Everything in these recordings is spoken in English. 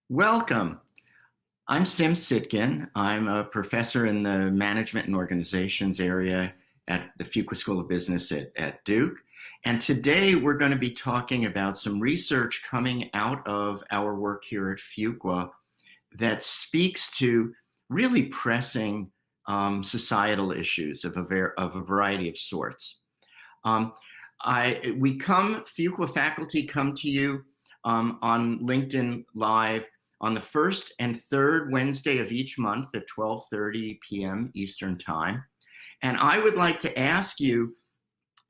Welcome. I'm Sim Sitkin. I'm a professor in the management and organizations area at the Fuqua School of Business at Duke. And today we're going to be talking about some research coming out of our work here at Fuqua that speaks to really pressing societal issues of a variety of sorts. Um, Fuqua faculty come to you on LinkedIn Live on the first and third Wednesday of each month at 12:30 p.m. Eastern Time. And I would like to ask you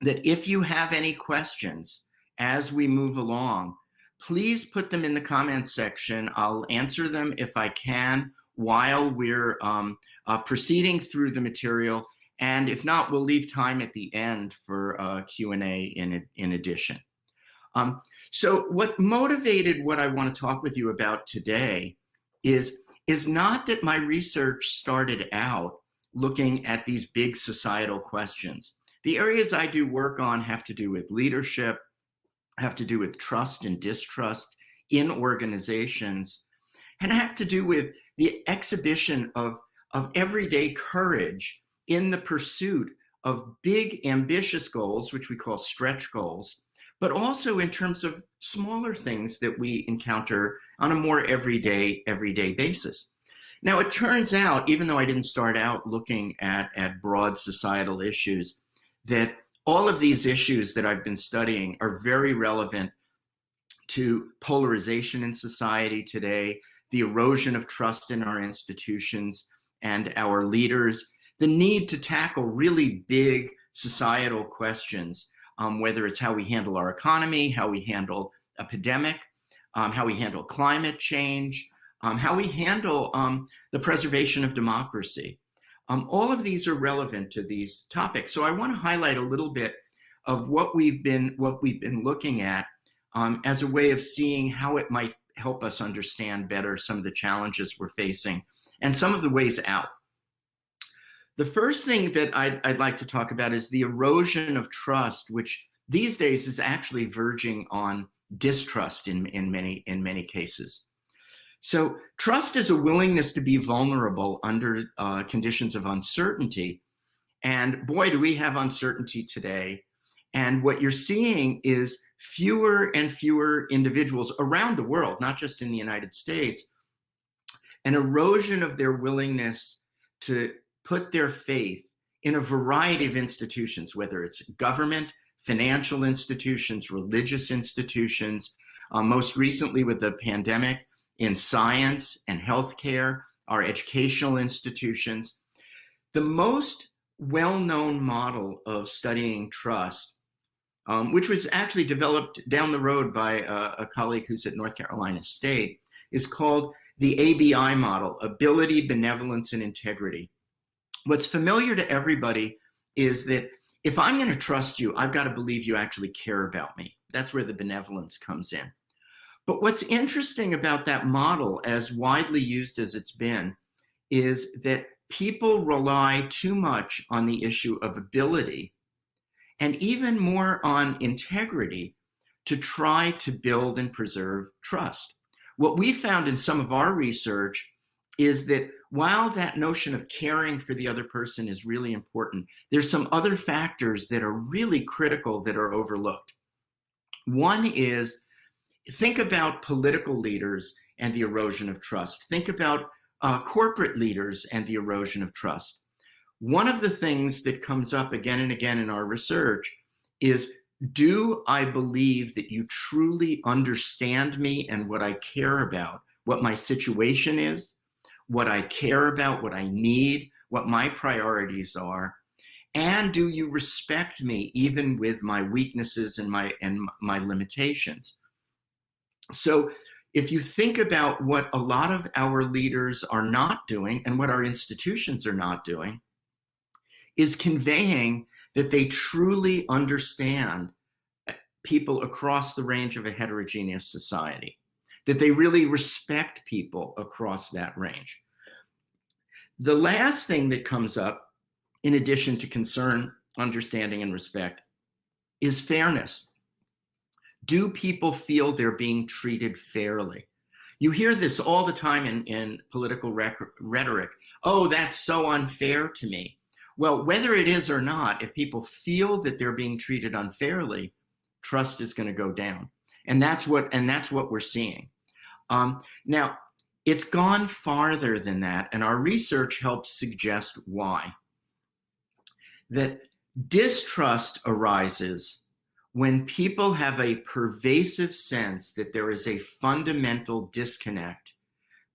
that if you have any questions as we move along, please put them in the comments section. I'll answer them if I can while we're proceeding through the material. And if not, we'll leave time at the end for Q&A in addition. So what motivated what I want to talk with you about today is not that my research started out looking at these big societal questions. The areas I do work on have to do with leadership, have to do with trust and distrust in organizations, and have to do with the exhibition of everyday courage in the pursuit of big, ambitious goals, which we call stretch goals, but also in terms of smaller things that we encounter on a more everyday basis. Now, it turns out, even though I didn't start out looking at broad societal issues, that all of these issues that I've been studying are very relevant to polarization in society today, the erosion of trust in our institutions and our leaders, the need to tackle really big societal questions, whether it's how we handle our economy, how we handle epidemic, how we handle climate change, how we handle the preservation of democracy. All of these are relevant to these topics. So I want to highlight a little bit of what we've been looking at as a way of seeing how it might help us understand better some of the challenges we're facing and some of the ways out. The first thing that I'd like to talk about is the erosion of trust, which these days is actually verging on distrust in many cases. So trust is a willingness to be vulnerable under conditions of uncertainty. And boy, do we have uncertainty today. And what you're seeing is fewer and fewer individuals around the world, not just in the United States, an erosion of their willingness to put their faith in a variety of institutions, whether it's government, financial institutions, religious institutions, most recently with the pandemic, in science and healthcare, our educational institutions. The most well-known model of studying trust, which was actually developed down the road by a colleague who's at North Carolina State, is called the ABI model, Ability, Benevolence, and Integrity. What's familiar to everybody is that if I'm going to trust you, I've got to believe you actually care about me. That's where the benevolence comes in. But what's interesting about that model, as widely used as it's been, is that people rely too much on the issue of ability and even more on integrity to try to build and preserve trust. What we found in some of our research is that while that notion of caring for the other person is really important, there's some other factors that are really critical that are overlooked. One is, think about political leaders and the erosion of trust. Think about corporate leaders and the erosion of trust. One of the things that comes up again and again in our research is, do I believe that you truly understand me and what I care about, what my situation is, what I care about, what I need, what my priorities are, and do you respect me even with my weaknesses and my limitations? So if you think about what a lot of our leaders are not doing and what our institutions are not doing, is conveying that they truly understand people across the range of a heterogeneous society, that they really respect people across that range. The last thing that comes up, in addition to concern, understanding, and respect, is fairness. Do people feel they're being treated fairly? You hear this all the time in political rhetoric. Oh, that's so unfair to me. Well, whether it is or not, if people feel that they're being treated unfairly, trust is going to go down. And that's what we're seeing. Now, it's gone farther than that, and our research helps suggest why. That distrust arises when people have a pervasive sense that there is a fundamental disconnect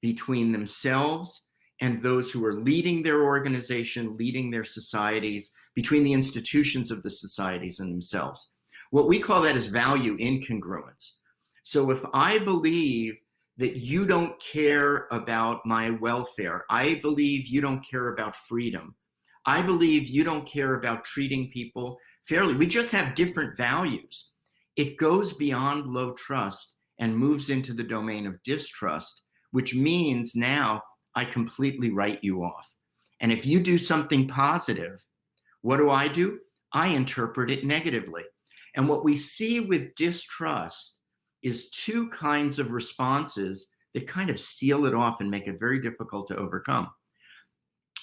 between themselves and those who are leading their organization, leading their societies, between the institutions of the societies and themselves. What we call that is value incongruence. So if I believe that you don't care about my welfare, I believe you don't care about freedom, I believe you don't care about treating people fairly, we just have different values. It goes beyond low trust and moves into the domain of distrust, which means now I completely write you off. And if you do something positive, what do? I interpret it negatively. And what we see with distrust is two kinds of responses that kind of seal it off and make it very difficult to overcome.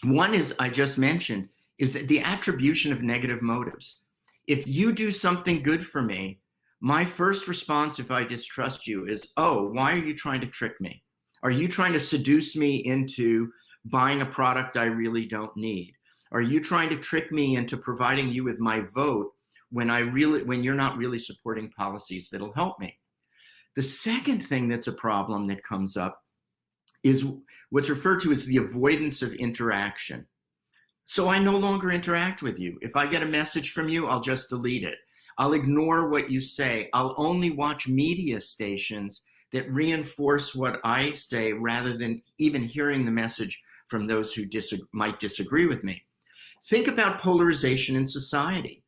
One is, I just mentioned, is the attribution of negative motives. If you do something good for me, my first response if I distrust you is, oh, why are you trying to trick me? Are you trying to seduce me into buying a product I really don't need? Are you trying to trick me into providing you with my vote when you're not really supporting policies that'll help me? The second thing that's a problem that comes up is what's referred to as the avoidance of interaction. So I no longer interact with you. If I get a message from you, I'll just delete it. I'll ignore what you say. I'll only watch media stations that reinforce what I say rather than even hearing the message from those who might disagree with me. Think about polarization in society.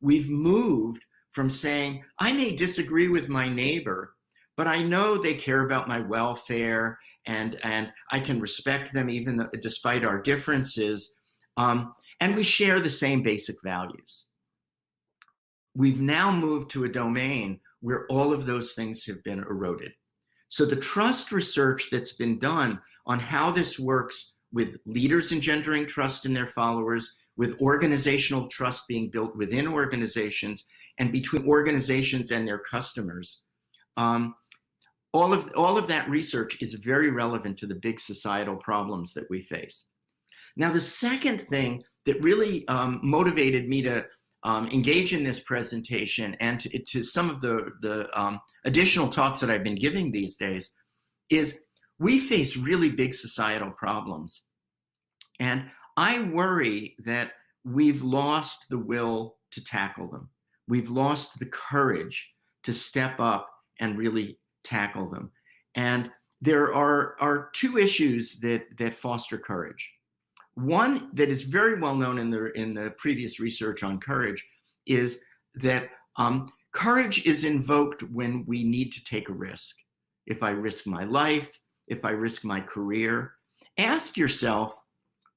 We've moved from saying, I may disagree with my neighbor, but I know they care about my welfare and I can respect them even despite our differences. And we share the same basic values. We've now moved to a domain where all of those things have been eroded. So the trust research that's been done on how this works with leaders engendering trust in their followers, with organizational trust being built within organizations and between organizations and their customers, all of that research is very relevant to the big societal problems that we face. Now, the second thing that really motivated me to engage in this presentation and to some of the additional talks that I've been giving these days is we face really big societal problems. And I worry that we've lost the will to tackle them. We've lost the courage to step up and really tackle them. And there are two issues that foster courage. One that is very well known in the previous research on courage is that courage is invoked when we need to take a risk. If I risk my life, if I risk my career, ask yourself,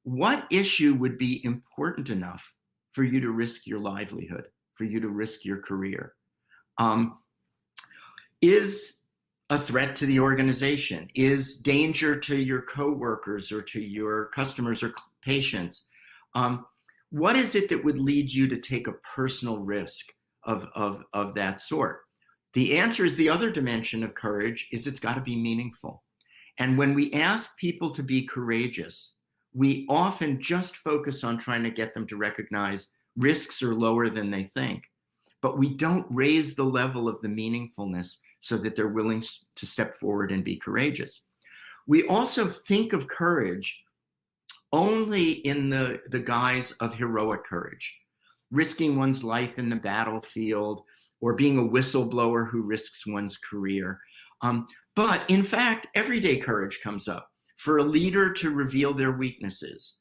what issue would be important enough for you to risk your livelihood, for you to risk your career? Is a threat to the organization? Is danger to your coworkers or to your customers or patients? What is it that would lead you to take a personal risk of that sort? The answer is the other dimension of courage is it's got to be meaningful. And when we ask people to be courageous, we often just focus on trying to get them to recognize risks are lower than they think, but we don't raise the level of the meaningfulness so that they're willing to step forward and be courageous. We also think of courage only in the guise of heroic courage, risking one's life in the battlefield or being a whistleblower who risks one's career. But in fact, everyday courage comes up for a leader to reveal their weaknesses,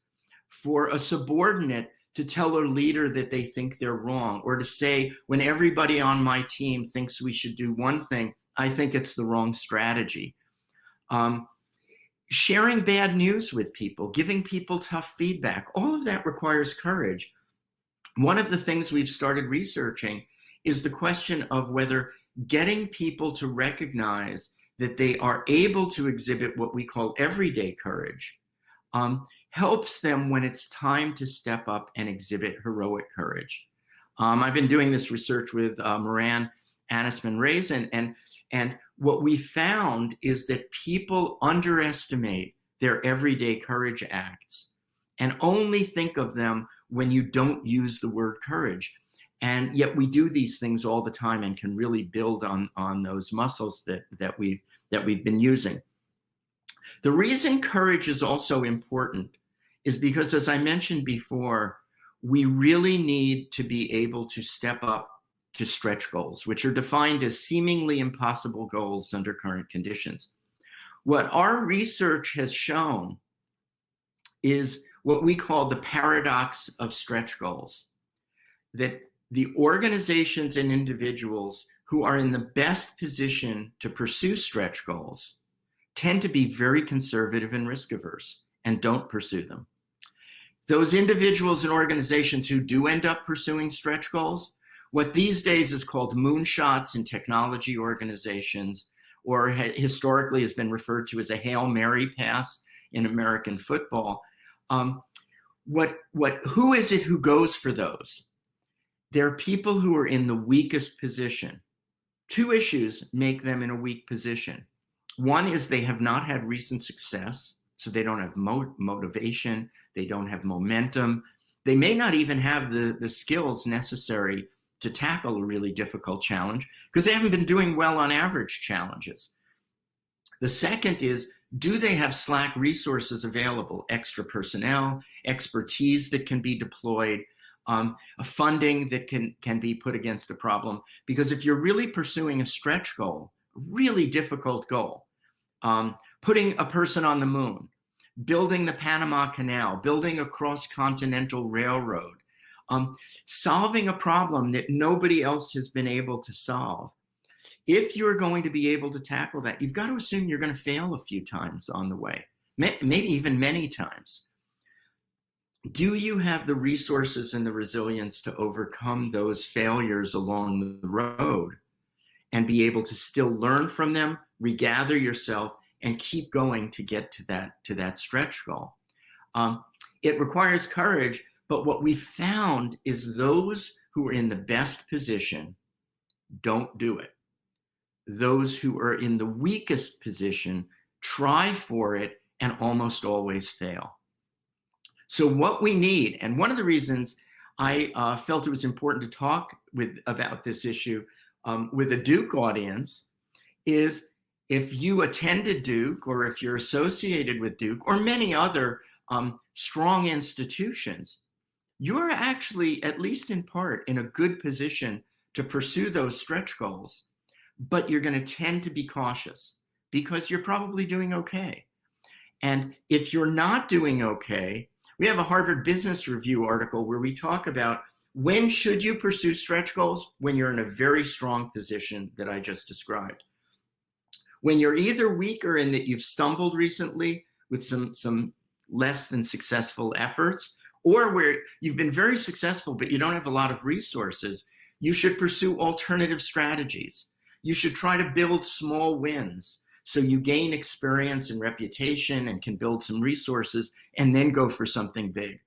for a subordinate to tell a leader that they think they're wrong, or to say, when everybody on my team thinks we should do one thing, I think it's the wrong strategy. Sharing bad news with people, giving people tough feedback, all of that requires courage. One of the things we've started researching is the question of whether getting people to recognize that they are able to exhibit what we call everyday courage, helps them when it's time to step up and exhibit heroic courage. I've been doing this research with Moran, Anisman Raisin, and what we found is that people underestimate their everyday courage acts and only think of them when you don't use the word courage. And yet we do these things all the time and can really build on those muscles that we've been using. The reason courage is also important is because, as I mentioned before, we really need to be able to step up to stretch goals, which are defined as seemingly impossible goals under current conditions. What our research has shown is what we call the paradox of stretch goals, that the organizations and individuals who are in the best position to pursue stretch goals tend to be very conservative and risk averse and don't pursue them. Those individuals and organizations who do end up pursuing stretch goals, what these days is called moonshots in technology organizations, or historically has been referred to as a Hail Mary pass in American football. Who is it who goes for those? They're people who are in the weakest position. Two issues make them in a weak position. One is they have not had recent success, so they don't have motivation, they don't have momentum. They may not even have the skills necessary to tackle a really difficult challenge because they haven't been doing well on average challenges. The second is, do they have slack resources available, extra personnel, expertise that can be deployed, funding that can be put against a problem? Because if you're really pursuing a stretch goal, a really difficult goal, putting a person on the moon, building the Panama Canal, building a cross-continental railroad, solving a problem that nobody else has been able to solve. If you're going to be able to tackle that, you've got to assume you're going to fail a few times on the way, maybe even many times. Do you have the resources and the resilience to overcome those failures along the road and be able to still learn from them, regather yourself, and keep going to get to that stretch goal? It requires courage, but what we found is those who are in the best position don't do it. Those who are in the weakest position try for it and almost always fail. So what we need, and one of the reasons I felt it was important to talk about this issue with a Duke audience, is if you attended Duke or if you're associated with Duke or many other strong institutions, you're actually, at least in part, in a good position to pursue those stretch goals. But you're going to tend to be cautious because you're probably doing okay. And if you're not doing okay, we have a Harvard Business Review article where we talk about when should you pursue stretch goals? When you're in a very strong position that I just described. When you're either weaker in that you've stumbled recently with some less than successful efforts, or where you've been very successful but you don't have a lot of resources, you should pursue alternative strategies. You should try to build small wins so you gain experience and reputation and can build some resources and then go for something big.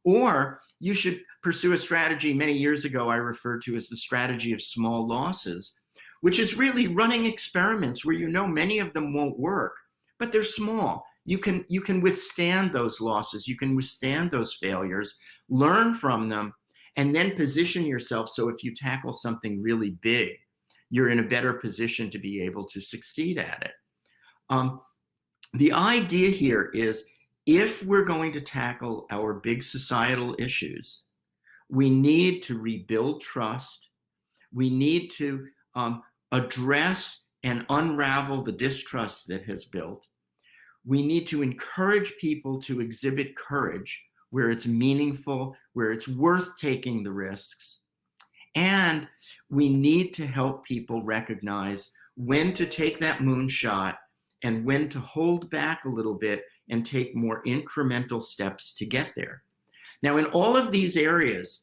Or you should pursue a strategy many years ago I referred to as the strategy of small losses, which is really running experiments where you know many of them won't work, but they're small. You can withstand those losses, you can withstand those failures, learn from them, and then position yourself so if you tackle something really big, you're in a better position to be able to succeed at it. The idea here is if we're going to tackle our big societal issues, we need to rebuild trust. We need to address and unravel the distrust that has built. We need to encourage people to exhibit courage where it's meaningful, where it's worth taking the risks. And we need to help people recognize when to take that moonshot and when to hold back a little bit and take more incremental steps to get there. Now, in all of these areas,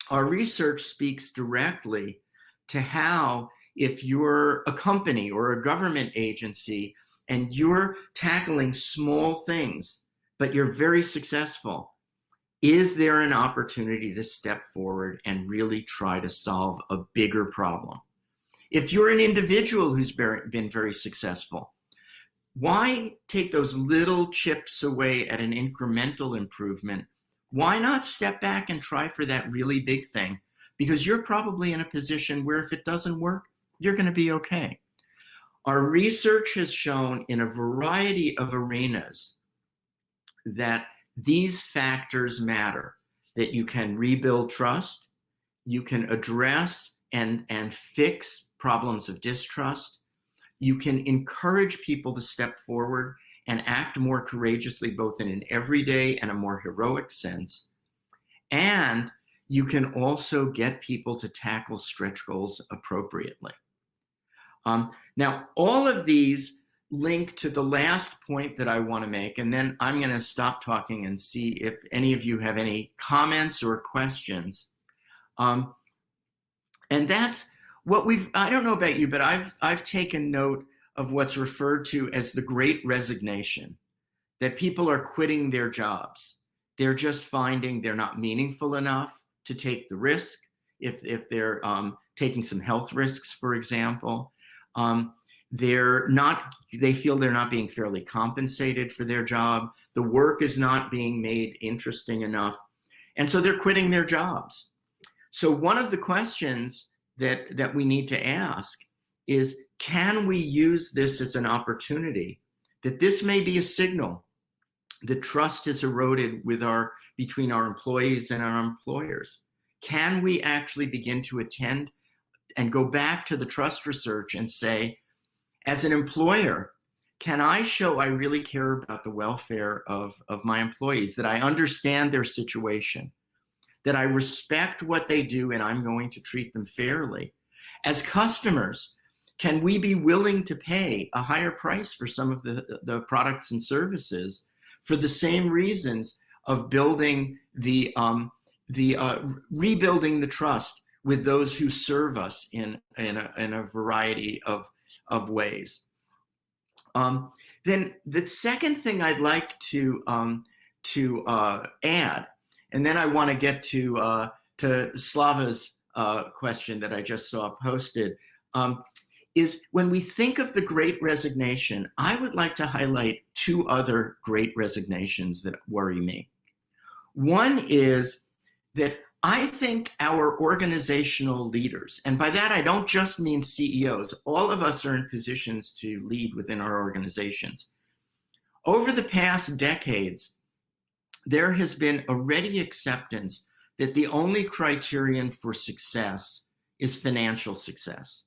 our research speaks directly to how if you're a company or a government agency and you're tackling small things, but you're very successful, is there an opportunity to step forward and really try to solve a bigger problem? If you're an individual who's been very successful, why take those little chips away at an incremental improvement? Why not step back and try for that really big thing? Because you're probably in a position where if it doesn't work, you're going to be okay. Our research has shown in a variety of arenas that these factors matter, that you can rebuild trust, you can address and fix problems of distrust, you can encourage people to step forward and act more courageously, both in an everyday and a more heroic sense. And you can also get people to tackle stretch goals appropriately. Now, all of these link to the last point that I want to make, and then I'm going to stop talking and see if any of you have any comments or questions. And that's what I don't know about you, but I've taken note of what's referred to as the Great Resignation, that people are quitting their jobs. They're just finding they're not meaningful enough to take the risk. If they're taking some health risks, for example, they feel they're not being fairly compensated for their job. The work is not being made interesting enough. And so they're quitting their jobs. So one of the questions that we need to ask is, can we use this as an opportunity? That this may be a signal that trust is eroded between our employees and our employers. Can we actually begin to attend and go back to the trust research and say, as an employer, can I show I really care about the welfare of my employees, that I understand their situation, that I respect what they do and I'm going to treat them fairly? As customers, can we be willing to pay a higher price for some of the products and services for the same reasons of building rebuilding the trust with those who serve us in a variety of ways? Then the second thing I'd like to add, and then I want to get to Slava's question that I just saw posted, is when we think of the Great Resignation, I would like to highlight two other Great Resignations that worry me. One is that I think our organizational leaders, and by that I don't just mean CEOs, all of us are in positions to lead within our organizations. Over the past decades, there has been a ready acceptance that the only criterion for success is financial success.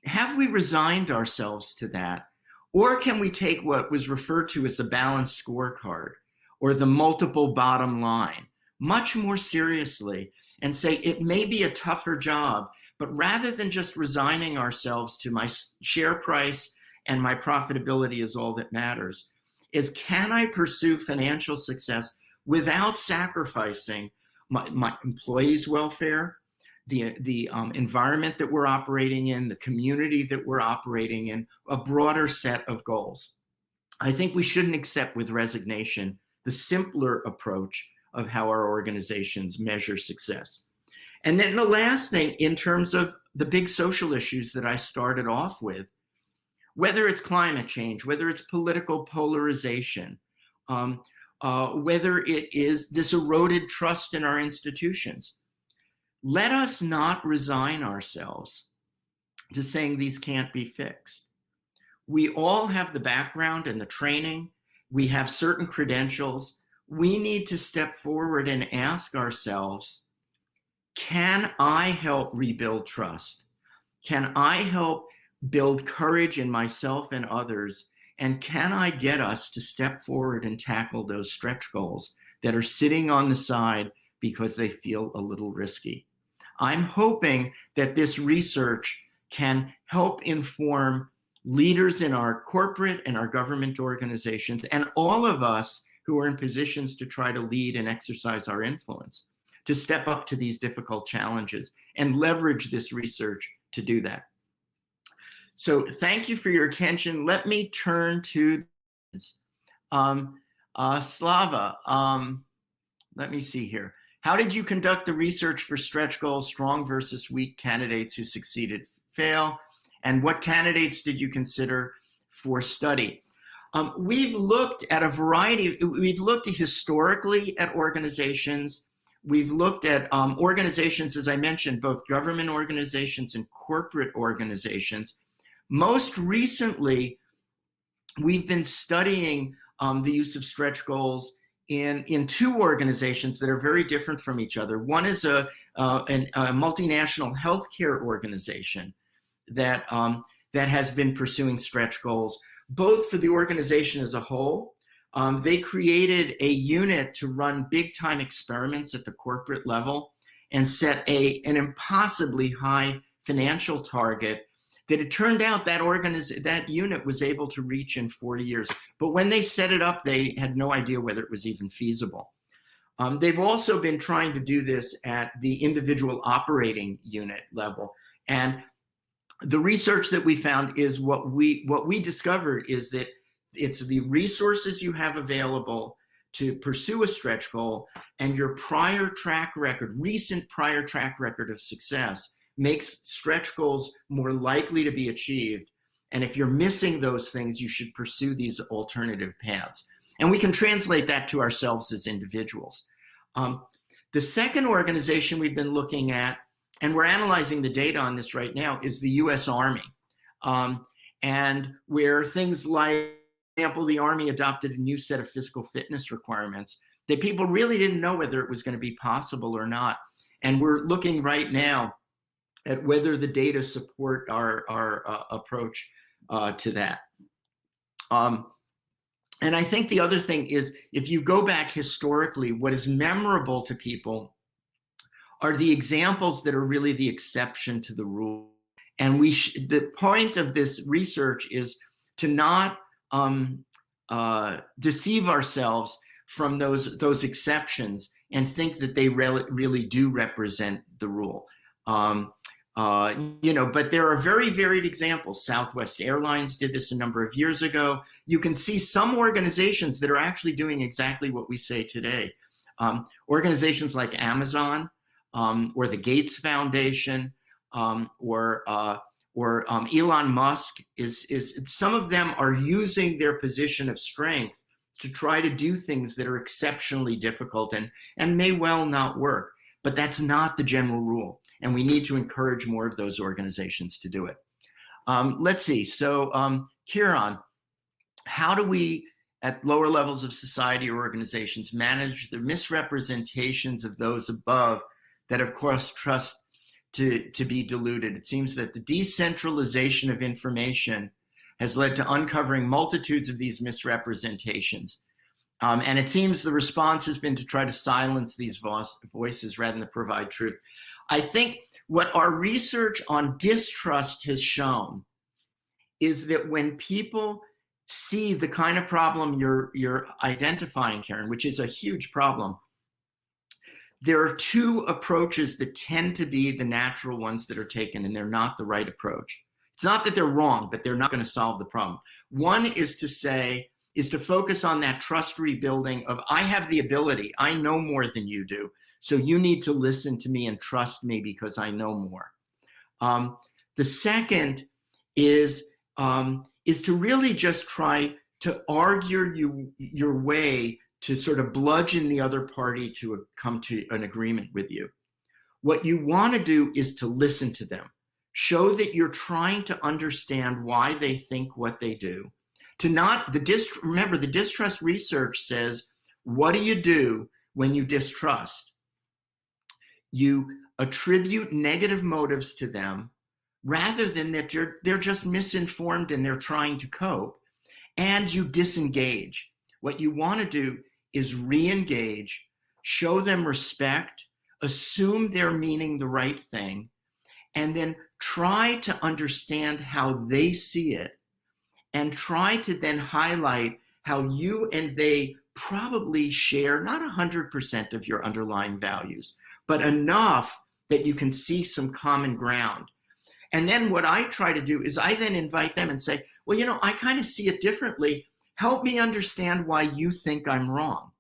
Have we resigned ourselves to that? Or can we take what was referred to as the balanced scorecard or the multiple bottom line much more seriously and say it may be a tougher job, but rather than just resigning ourselves to my share price and my profitability is all that matters, is can I pursue financial success without sacrificing my employees' welfare, the environment that we're operating in, the community that we're operating in, a broader set of goals? I think we shouldn't accept with resignation the simpler approach of how our organizations measure success. And then the last thing, in terms of the big social issues that I started off with, whether it's climate change, whether it's political polarization, whether it is this eroded trust in our institutions, let us not resign ourselves to saying these can't be fixed. We all have the background and the training. We have certain credentials. We need to step forward and ask ourselves, can I help rebuild trust? Can I help build courage in myself and others? And can I get us to step forward and tackle those stretch goals that are sitting on the side because they feel a little risky? I'm hoping that this research can help inform leaders in our corporate and our government organizations and all of us who are in positions to try to lead and exercise our influence, to step up to these difficult challenges and leverage this research to do that. So thank you for your attention. Let me turn to Slava. Let me see here. How did you conduct the research for stretch goals, strong versus weak candidates who succeeded, fail? And what candidates did you consider for study? We've looked at a variety. We've looked historically at organizations. We've looked at organizations, as I mentioned, both government organizations and corporate organizations. Most recently, we've been studying the use of stretch goals in two organizations that are very different from each other. One is a multinational healthcare organization that has been pursuing stretch goals, both for the organization as a whole. They created a unit to run big-time experiments at the corporate level and set an impossibly high financial target that it turned out that unit was able to reach in 4 years. But when they set it up, they had no idea whether it was even feasible. They've also been trying to do this at the individual operating unit level. And the research that we found is what we discovered is that it's the resources you have available to pursue a stretch goal and your recent prior track record of success makes stretch goals more likely to be achieved. And if you're missing those things, you should pursue these alternative paths. And we can translate that to ourselves as individuals. The second organization we've been looking at, and we're analyzing the data on this right now, is the US Army. And where things like, for example, the Army adopted a new set of physical fitness requirements that people really didn't know whether it was going to be possible or not. And we're looking right now at whether the data support our approach to that. And I think the other thing is, if you go back historically, what is memorable to people are the examples that are really the exception to the rule. And the point of this research is to not deceive ourselves from those exceptions and think that they really do represent the rule. But there are very varied examples. Southwest Airlines did this a number of years ago. You can see some organizations that are actually doing exactly what we say today. Organizations like Amazon or the Gates Foundation or Elon Musk some of them are using their position of strength to try to do things that are exceptionally difficult and may well not work. But that's not the general rule. And we need to encourage more of those organizations to do it. Let's see. So, Kieran, how do we, at lower levels of society or organizations, manage the misrepresentations of those above that, of course, trust to be diluted? It seems that the decentralization of information has led to uncovering multitudes of these misrepresentations. And it seems the response has been to try to silence these voices rather than to provide truth. I think what our research on distrust has shown is that when people see the kind of problem you're identifying, Karen, which is a huge problem, there are two approaches that tend to be the natural ones that are taken, and they're not the right approach. It's not that they're wrong, but they're not going to solve the problem. One is to focus on that trust rebuilding of, I have the ability, I know more than you do, so you need to listen to me and trust me because I know more. The second is to really just try to argue your way to sort of bludgeon the other party to come to an agreement with you. What you want to do is to listen to them. Show that you're trying to understand why they think what they do. Remember, the distrust research says, what do you do when you distrust? You attribute negative motives to them rather than that they're just misinformed and they're trying to cope, and you disengage. What you want to do is re-engage, show them respect, assume they're meaning the right thing, and then try to understand how they see it, and try to then highlight how you and they probably share not 100% of your underlying values, but enough that you can see some common ground. And then what I try to do is I then invite them and say, well, I kind of see it differently. Help me understand why you think I'm wrong.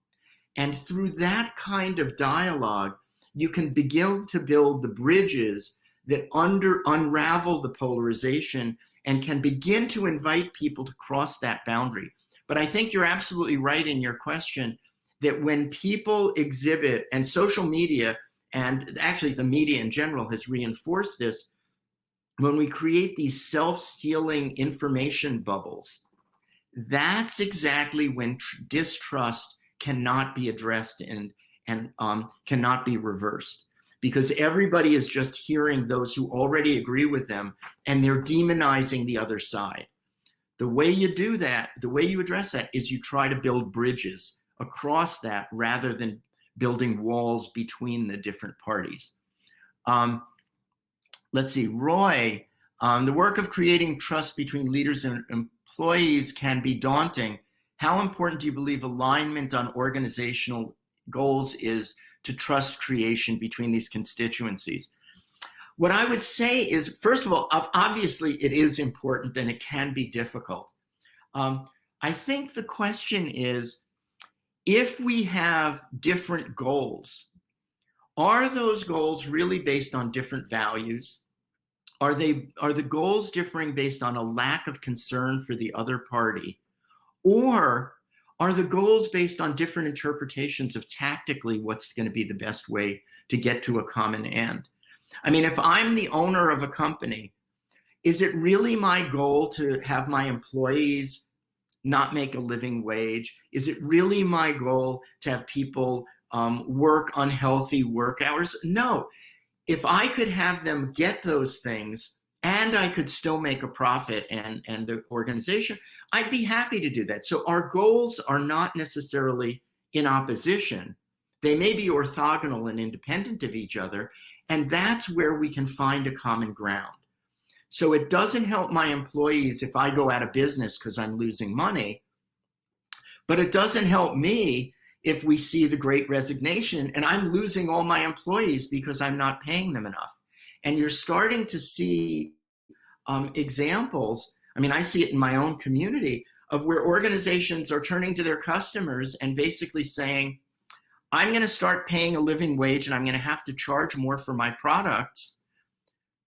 And through that kind of dialogue, you can begin to build the bridges that unravel the polarization and can begin to invite people to cross that boundary. But I think you're absolutely right in your question that when people exhibit, and social media, and actually the media in general has reinforced this, when we create these self-sealing information bubbles, that's exactly when distrust cannot be addressed and cannot be reversed, because everybody is just hearing those who already agree with them, and they're demonizing the other side. The way you do that, the way you address that, is you try to build bridges across that rather than building walls between the different parties. Let's see, Roy, the work of creating trust between leaders and employees can be daunting. How important do you believe alignment on organizational goals is to trust creation between these constituencies? What I would say is, first of all, obviously it is important and it can be difficult. I think the question is, if we have different goals, are those goals really based on different values? Are the goals differing based on a lack of concern for the other party? Or are the goals based on different interpretations of tactically what's going to be the best way to get to a common end? I mean, if I'm the owner of a company, is it really my goal to have my employees not make a living wage? Is it really my goal to have people work unhealthy work hours? No. If I could have them get those things and I could still make a profit and the organization, I'd be happy to do that. So our goals are not necessarily in opposition. They may be orthogonal and independent of each other, and that's where we can find a common ground. So it doesn't help my employees if I go out of business because I'm losing money, but it doesn't help me if we see the Great Resignation and I'm losing all my employees because I'm not paying them enough. And you're starting to see examples. I mean, I see it in my own community of where organizations are turning to their customers and basically saying, I'm going to start paying a living wage and I'm going to have to charge more for my products.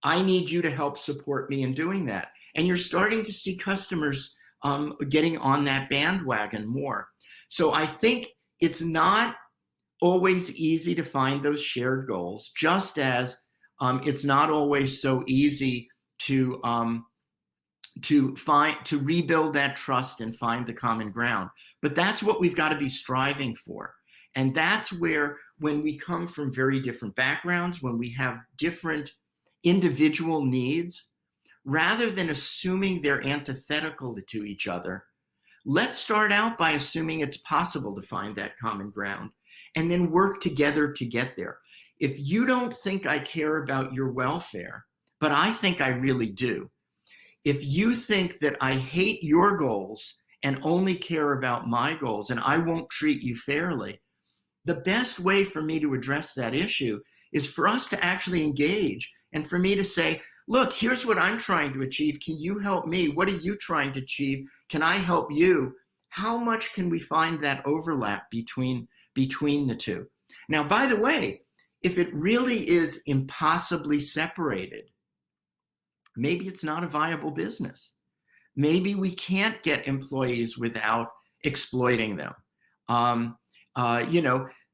I need you to help support me in doing that. And you're starting to see customers getting on that bandwagon more. So I think it's not always easy to find those shared goals, just as it's not always so easy to rebuild that trust and find the common ground. But that's what we've got to be striving for. And that's where, when we come from very different backgrounds, when we have different individual needs, rather than assuming they're antithetical to each other, let's start out by assuming it's possible to find that common ground and then work together to get there. If you don't think I care about your welfare, but I think I really do, if you think that I hate your goals and only care about my goals and I won't treat you fairly, the best way for me to address that issue is for us to actually engage and for me to say, look, here's what I'm trying to achieve. Can you help me? What are you trying to achieve? Can I help you? How much can we find that overlap between the two? Now, by the way, if it really is impossibly separated, maybe it's not a viable business. Maybe we can't get employees without exploiting them.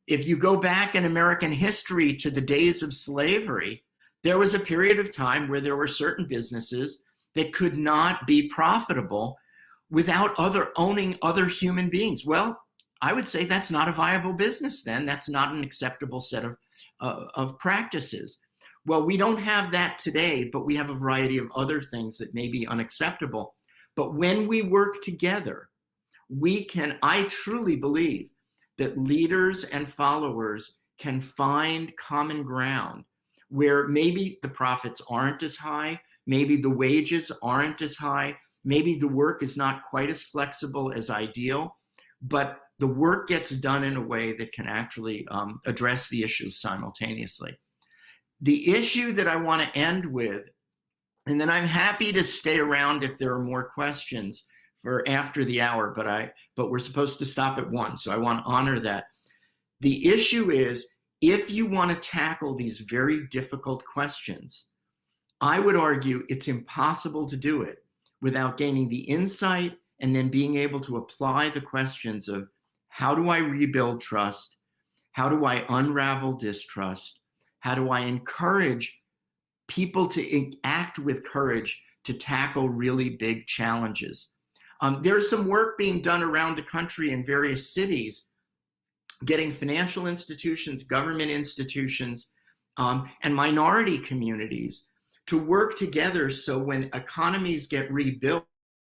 If you go back in American history to the days of slavery, there was a period of time where there were certain businesses that could not be profitable without owning other human beings. Well, I would say that's not a viable business then. That's not an acceptable set of practices. Well, we don't have that today, but we have a variety of other things that may be unacceptable. But when we work together, I truly believe that leaders and followers can find common ground where maybe the profits aren't as high, maybe the wages aren't as high, maybe the work is not quite as flexible as ideal, but the work gets done in a way that can actually address the issues simultaneously. The issue that I want to end with And then I'm happy to stay around if there are more questions for after the hour, but we're supposed to stop at 1, so I want to honor that. The issue is, if you want to tackle these very difficult questions, I would argue it's impossible to do it without gaining the insight and then being able to apply the questions of how do I rebuild trust? How do I unravel distrust? How do I encourage people to act with courage to tackle really big challenges? There's some work being done around the country in various cities, getting financial institutions, government institutions, and minority communities to work together so when economies get rebuilt,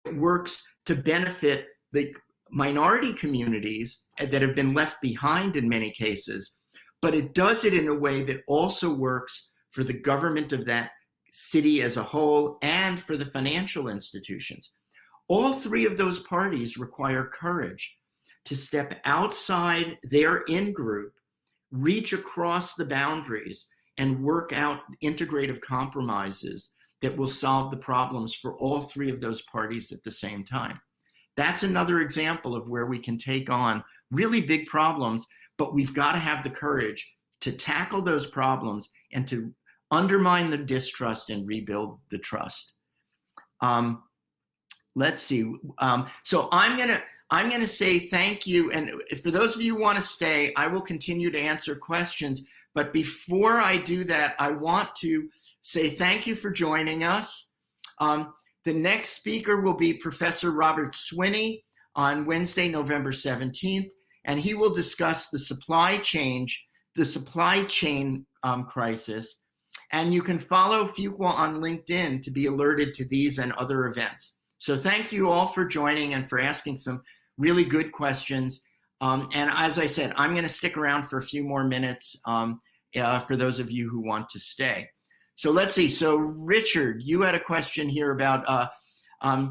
it works to benefit the minority communities that have been left behind in many cases, but it does it in a way that also works for the government of that city as a whole and for the financial institutions. All three of those parties require courage to step outside their in-group, reach across the boundaries, and work out integrative compromises that will solve the problems for all three of those parties at the same time. That's another example of where we can take on really big problems, but we've got to have the courage to tackle those problems and to undermine the distrust and rebuild the trust. Let's see. So I'm gonna say thank you, and for those of you who want to stay, I will continue to answer questions. But before I do that, I want to say thank you for joining us. The next speaker will be Professor Robert Swinney on Wednesday, November 17th, and he will discuss the supply chain crisis. And you can follow Fuqua on LinkedIn to be alerted to these and other events. So thank you all for joining and for asking some really good questions. And as I said, I'm going to stick around for a few more minutes for those of you who want to stay. So let's see. So Richard, you had a question here about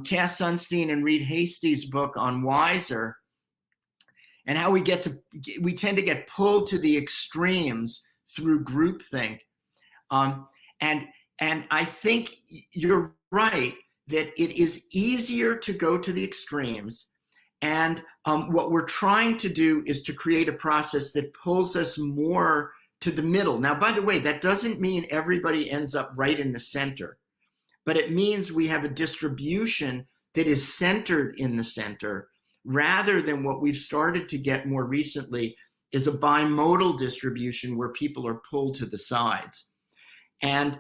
Cass Sunstein and Reed Hastie's book on Wiser, and how we tend to get pulled to the extremes through groupthink. And I think you're right that it is easier to go to the extremes. And what we're trying to do is to create a process that pulls us more to the middle. Now, by the way, that doesn't mean everybody ends up right in the center, but it means we have a distribution that is centered in the center, rather than what we've started to get more recently is a bimodal distribution where people are pulled to the sides. And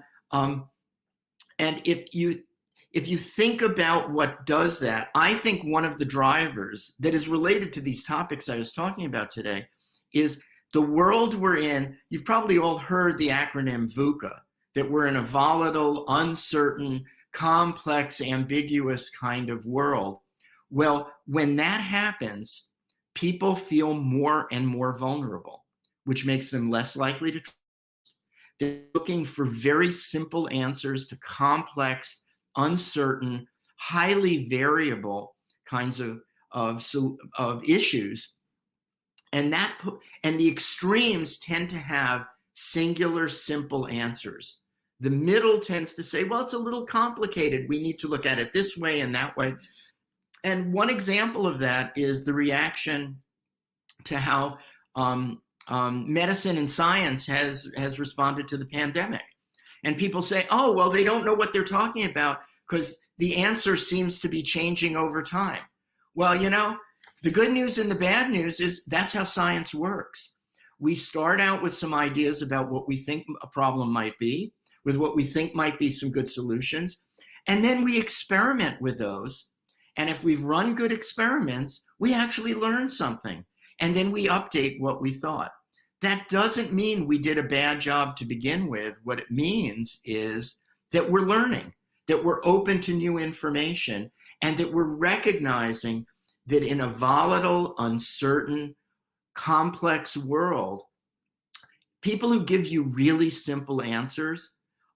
if you think about what does that, I think one of the drivers that is related to these topics I was talking about today is the world we're in. You've probably all heard the acronym VUCA, that we're in a volatile, uncertain, complex, ambiguous kind of world. Well, when that happens, people feel more and more vulnerable, which makes them less likely to trust. They're looking for very simple answers to complex, uncertain, highly variable kinds of issues. And the extremes tend to have singular, simple answers. The middle tends to say, well, it's a little complicated. We need to look at it this way and that way. And one example of that is the reaction to how medicine and science has responded to the pandemic. And people say, oh, well, they don't know what they're talking about because the answer seems to be changing over time. Well, the good news and the bad news is that's how science works. We start out with some ideas about what we think a problem might be, with what we think might be some good solutions, and then we experiment with those. And if we've run good experiments, we actually learn something, and then we update what we thought. That doesn't mean we did a bad job to begin with. What it means is that we're learning, that we're open to new information, and that we're recognizing that in a volatile, uncertain, complex world, people who give you really simple answers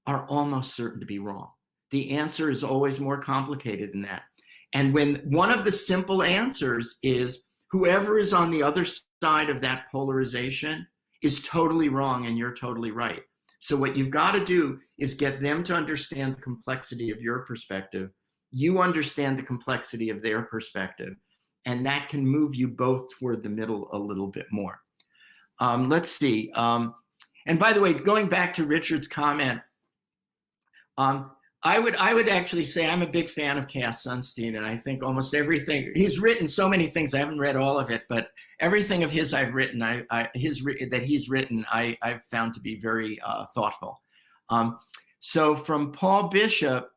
are almost certain to be wrong. The answer is always more complicated than that. And when one of the simple answers is whoever is on the other side of that polarization is totally wrong and you're totally right. So what you've got to do is get them to understand the complexity of your perspective. You understand the complexity of their perspective, and that can move you both toward the middle a little bit more. Let's see. And by the way, going back to Richard's comment, I would actually say I'm a big fan of Cass Sunstein, and I think almost everything he's written. So many things, I haven't read all of it, but everything of his I've written, that he's written, I've found to be very thoughtful. So from Paul Bishop,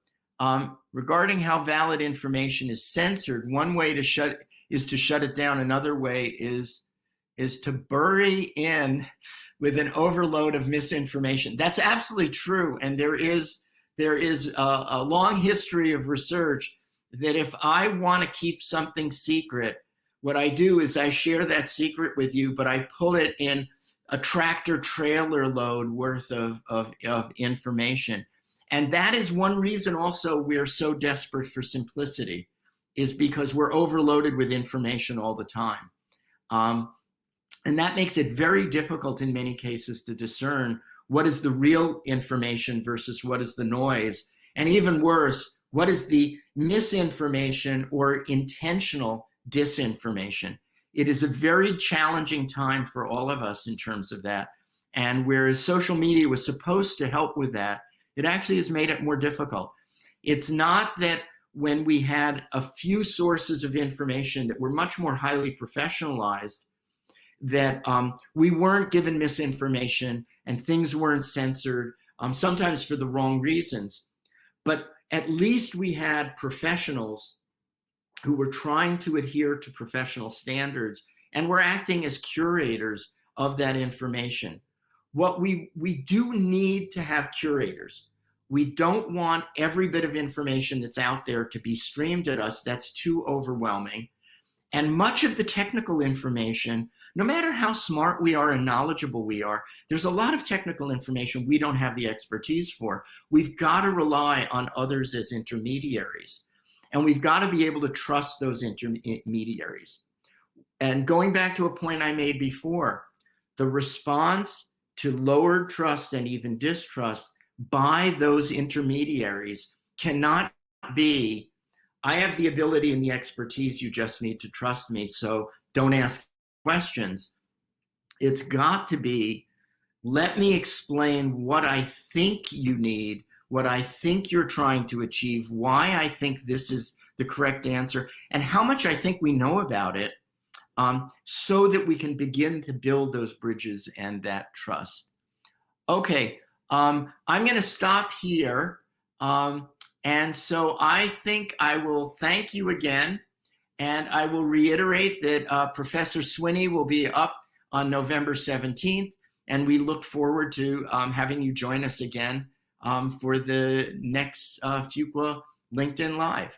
regarding how valid information is censored, one way to shut it down. Another way is to bury in with an overload of misinformation. That's absolutely true, and there is a long history of research that if I want to keep something secret, what I do is I share that secret with you, but I pull it in a tractor trailer load worth of information. And that is one reason also we're so desperate for simplicity, is because we're overloaded with information all the time. And that makes it very difficult in many cases to discern what is the real information versus what is the noise. And even worse, what is the misinformation or intentional disinformation? It is a very challenging time for all of us in terms of that. And whereas social media was supposed to help with that, it actually has made it more difficult. It's not that when we had a few sources of information that were much more highly professionalized, that we weren't given misinformation and things weren't censored, sometimes for the wrong reasons. But at least we had professionals who were trying to adhere to professional standards and were acting as curators of that information. What we do need to have curators. We don't want every bit of information that's out there to be streamed at us. That's too overwhelming. And much of the technical information, no matter how smart we are and knowledgeable we are, there's a lot of technical information we don't have the expertise for. We've got to rely on others as intermediaries. And we've got to be able to trust those intermediaries. And going back to a point I made before, the response to lowered trust and even distrust by those intermediaries cannot be, I have the ability and the expertise, you just need to trust me, so don't ask questions. It's got to be, let me explain what I think you need, what I think you're trying to achieve, why I think this is the correct answer, and how much I think we know about it, so that we can begin to build those bridges and that trust. Okay, I'm going to stop here. And so I think I will thank you again. And I will reiterate that Professor Swinney will be up on November 17th. And we look forward to having you join us again for the next Fuqua LinkedIn Live.